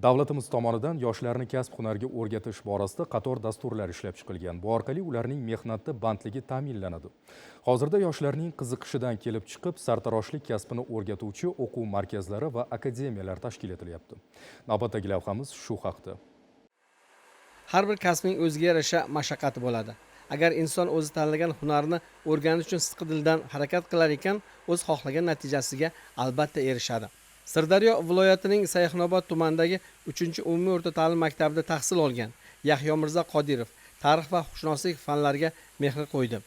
Davlatimiz tomonidan yoshlarni kasb-hunarga o'rgatish borasida qator dasturlar ishlab chiqilgan. Bu orqali ularning mehnatda bandligi ta'minlanadi. Hozirda yoshlarning qiziqishidan kelib chiqib, sartaroshlik kasbini o'rgatuvchi o'quv markazlari va akademiyalar tashkil etilyapti. Navbatdagi lavhamiz shu haqda. Har bir kasbning o'ziga yarasha mashaqqati bo'ladi. Agar inson o'zi tanlagan hunarni o'rganish uchun sidqidildan harakat qilar ekan, o'z xohlagan natijasiga albatta erishadi. Sirdaryo viloyatining Sayxunobod tumanidagi 3-umumiy o'rta ta'lim maktabida tahsil olgan Yahyo Mirzo Qodirov tarix va huquqshunoslik fanlariga mehr qo'ydi.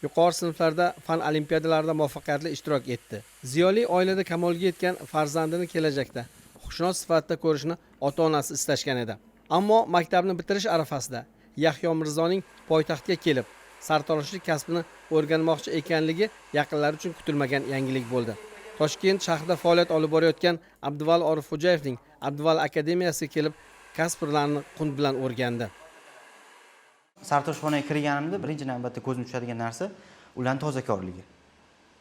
Yuqori sinflarda fan olimpiadalarida muvaffaqiyatli ishtirok etdi. Ziyoli oilada kamolga yetgan farzandini kelajakda huquqshunos sifatida ko'rishni ota-onasi istashgan edi. Ammo maktabni bitirish arafasida Yahyo Mirzoning poytaxtga kelib, sartaroshlik kasbini o'rganmoqchi ekanligi yaqinlari uchun kutilmagan yangilik bo'ldi. Toshkent shahrida faoliyat olib borayotgan Abduvali Orifxo'jayevning Abduvali akademiyasiga kelib, kasblarni qunt bilan o'rgandi. Sartaroshxonaga kirganimda birinchi navbatda ko'zim tushadigan narsa ularning tozakorligi.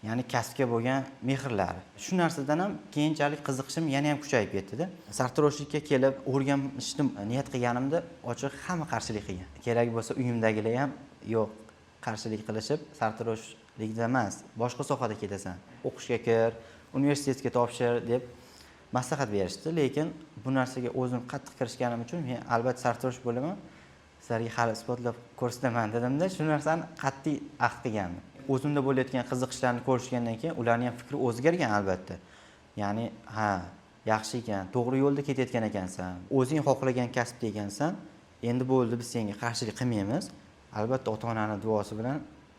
Ya'ni kasbga bo'lgan mehrlari. Shu narsadan ham keyinchalik qiziqishim yana ham kuchayib ketdi-da. Sartaroshlikka kelib o'rganishni niyat qilganimda ochiq hamma qarshilik qilgan. Kerak bo'lsa uyimdagilar ham yo'q, qarshilik qilishib, sartaroshlikda emas, boshqa sohada ketasan. O'qishga kir, universitetga topshir deb maslahat berishdi, lekin bu narsaga o'zim qattiq kirishganim uchun men albatta sartarosh bo'laman. Sizlarga hali isbotlab ko'rsataman dedimda, shu narsani qat'iy ahd qilganman. O'zimda bo'layotgan qiziqishlarni ko'rishgandan keyin ularning ham fikri o'zgargan albatta. Ya'ni, yaxshi ekan, to'g'ri yo'lda ketayotgan ekansan, o'zing xohlagan kasbda ekansan, endi bo'ldi biz senga qarshilik qilmaymiz. Albatta ota-onaning duosi bilan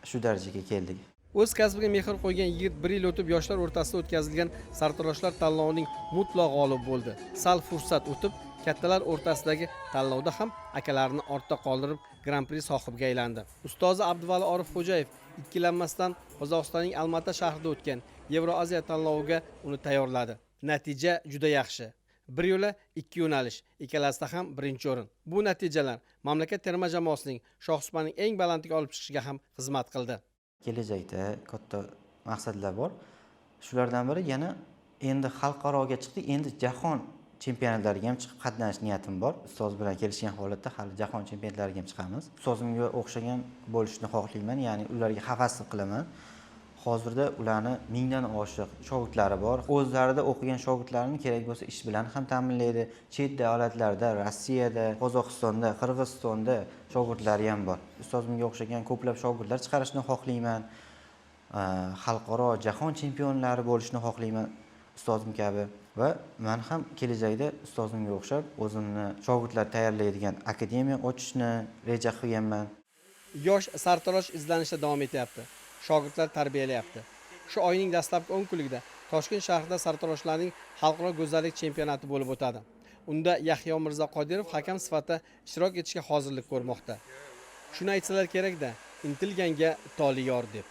shu darajaga keldik. O'z kasbiga mehr qo'ygan yigit 1 yil o'tib yoshlar o'rtasida o'tkazilgan sartaroshlar tanlovining mutlaq g'olibi bo'ldi. Sal fursat o'tib, kattalar o'rtasidagi tanlovda ham akalarini ortda qoldirib, Grand-pri sohibiga aylandi. Ustozi Abduvali Orifxo'jayev ikkilanmasdan Qozog'istonning Almata shahrida o'tgan Yevroaziya tanloviga uni tayyorladi. Natija juda yaxshi. Bir yo'la 2 yo'nalish, ikkalasida ham birinchi o'rin. Bu natijalar mamlakat terma jamoasining shohsupaning eng balandga olib chiqishiga ham xizmat qildi. Kelajakda katta maqsadlar bor. Shulardan biri yana endi xalqaroga chiqdik, endi jahon chempionatlariga ham chiqib qatnashish niyatim bor. Ustoz bilan kelishgan holatda hali jahon chempionatlariga ham chiqamiz. Ustozimga o'xshagan bo'lishni xohlayman, ya'ni ularga havas qilaman. Hozirda ularni 1000 dan oshiq shogirdlari bor. O'zlarida o'qigan shogirdlarini kerak bo'lsa ish bilan ham ta'minlaydi. Chet davlatlarda, Rossiyada, Qozog'istonda, Qirg'izistonda shogirdlari ham bor. Ustozimga o'xshagan ko'plab shogirdlar chiqarishni xohlayman. Xalqaro, jahon chempionlari bo'lishni xohlayman ustozim kabi va men ham kelajakda ustozimga o'xshab o'zimni shogirdlar tayyorlaydigan akademiya ochishni reja qilganman. Yosh sartarosh izlanishda davom etyapti. Shogirdlar tarbiyalayapti. Shu oyning dastlabki 10 kunligida Toshkent shahrida sartaroshlarning xalqaro go'zallik chempionati bo'lib o'tadi. Unda Yahyo Mirzo Qodirov hakam sifatida ishtirok etishga hozirlik ko'rmoqda. Shuni aytsalar kerak-da, intilganga toli yor deb.